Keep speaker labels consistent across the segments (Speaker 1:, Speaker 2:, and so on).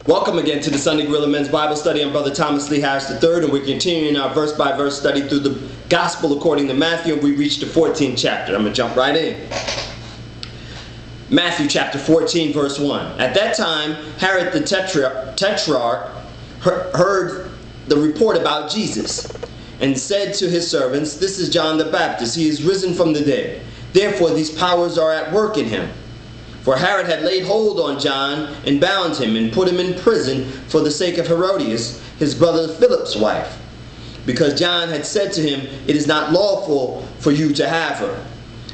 Speaker 1: Welcome again to the Sunday Gorilla Men's Bible Study. I'm Brother Thomas Lee Harris III, and we're continuing our verse-by-verse study through the Gospel according to Matthew, and we reached the 14th chapter. I'm going to jump right in. Matthew chapter 14, verse 1. At that time, Herod the Tetrarch heard the report about Jesus, and said to his servants, "This is John the Baptist. He is risen from the dead. Therefore these powers are at work in him." For Herod had laid hold on John and bound him and put him in prison for the sake of Herodias, his brother Philip's wife, because John had said to him, "It is not lawful for you to have her."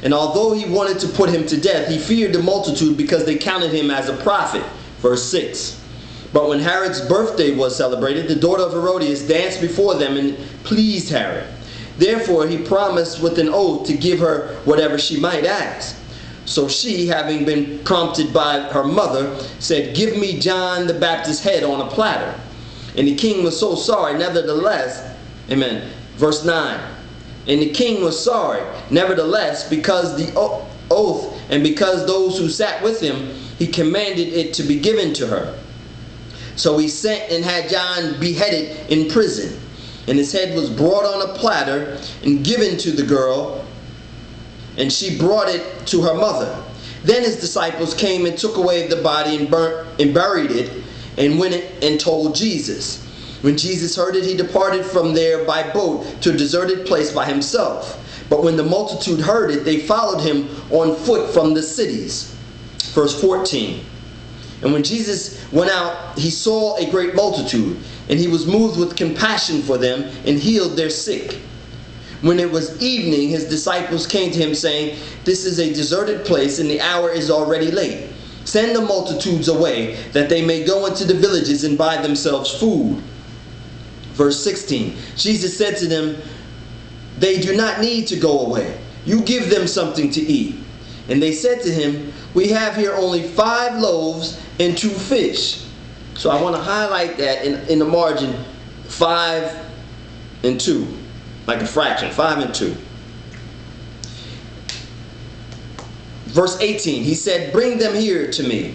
Speaker 1: And although he wanted to put him to death, he feared the multitude because they counted him as a prophet. Verse 6. But when Herod's birthday was celebrated, the daughter of Herodias danced before them and pleased Herod. Therefore he promised with an oath to give her whatever she might ask. So she, having been prompted by her mother, said, "Give me John the Baptist's head on a platter." And the king was so sorry, nevertheless, amen. Verse 9. And the king was sorry, nevertheless, because the oath and because those who sat with him, he commanded it to be given to her. So he sent and had John beheaded in prison. And his head was brought on a platter and given to the girl, and she brought it to her mother. Then his disciples came and took away the body and buried it, and went and told Jesus. When Jesus heard it, he departed from there by boat to a deserted place by himself. But when the multitude heard it, they followed him on foot from the cities. Verse 14. And when Jesus went out, he saw a great multitude, and he was moved with compassion for them, and healed their sick. When it was evening, his disciples came to him, saying, "This is a deserted place, and the hour is already late. Send the multitudes away, that they may go into the villages and buy themselves food." Verse 16. Jesus said to them, "They do not need to go away. You give them something to eat." And they said to him, "We have here only 5 loaves and 2 fish." So I want to highlight that in the margin, 5 and 2. Like a fraction, 5 and 2. Verse 18, he said, "Bring them here to me."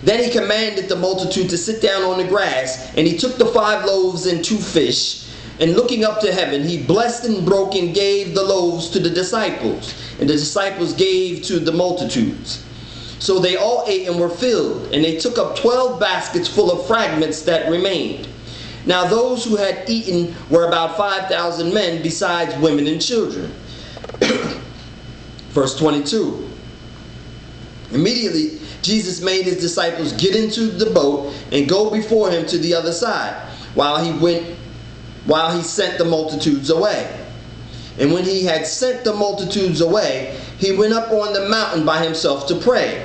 Speaker 1: Then he commanded the multitude to sit down on the grass, and he took the 5 loaves and 2 fish, and looking up to heaven, he blessed and broke and gave the loaves to the disciples, and the disciples gave to the multitudes. So they all ate and were filled, and they took up 12 baskets full of fragments that remained. Now those who had eaten were about 5,000 men, besides women and children. Verse 22. Immediately Jesus made his disciples get into the boat and go before him to the other side, while he sent the multitudes away. And when he had sent the multitudes away, he went up on the mountain by himself to pray.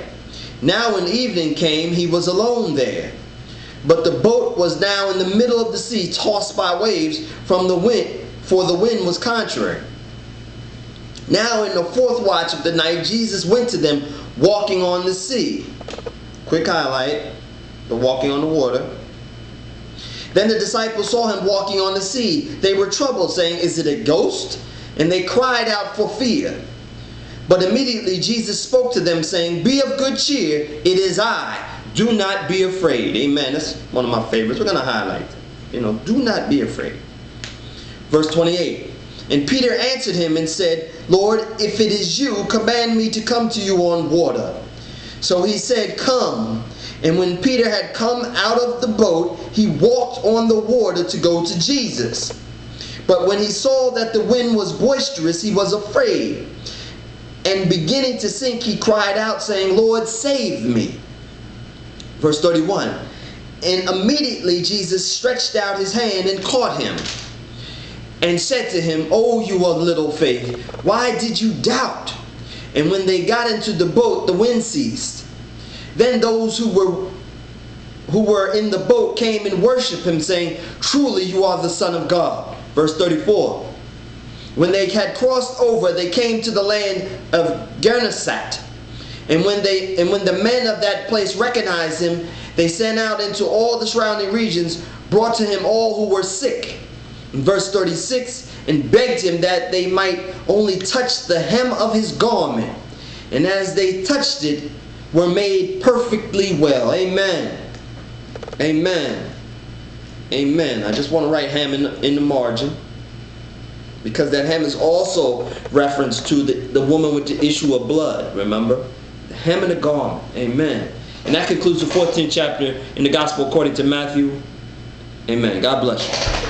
Speaker 1: Now when evening came, he was alone there. But the boat was now in the middle of the sea, tossed by waves from the wind, for the wind was contrary. Now in the 4th watch of the night, Jesus went to them walking on the sea. Quick highlight, the walking on the water. Then the disciples saw him walking on the sea. They were troubled, saying, "Is it a ghost?" And they cried out for fear. But immediately Jesus spoke to them, saying, "Be of good cheer, it is I. Do not be afraid." Amen. That's one of my favorites. We're going to highlight that. Do not be afraid. Verse 28. And Peter answered him and said, "Lord, if it is you, command me to come to you on water." So he said, "Come." And when Peter had come out of the boat, he walked on the water to go to Jesus. But when he saw that the wind was boisterous, he was afraid. And beginning to sink, he cried out, saying, "Lord, save me." Verse 31. And immediately Jesus stretched out his hand and caught him, and said to him, "O you of little faith, why did you doubt?" And when they got into the boat, the wind ceased. Then those who were in the boat came and worshipped him, saying, "Truly you are the Son of God." Verse 34. When they had crossed over, they came to the land of Gennesaret. And when the men of that place recognized him, they sent out into all the surrounding regions, brought to him all who were sick. In verse 36, and begged him that they might only touch the hem of his garment. And as they touched it, were made perfectly well. Amen. Amen. Amen. I just want to write hem in the margin, because that hem is also reference to the woman with the issue of blood. Remember? The hem of the garment. Amen. And that concludes the 14th chapter in the Gospel according to Matthew. Amen. God bless you.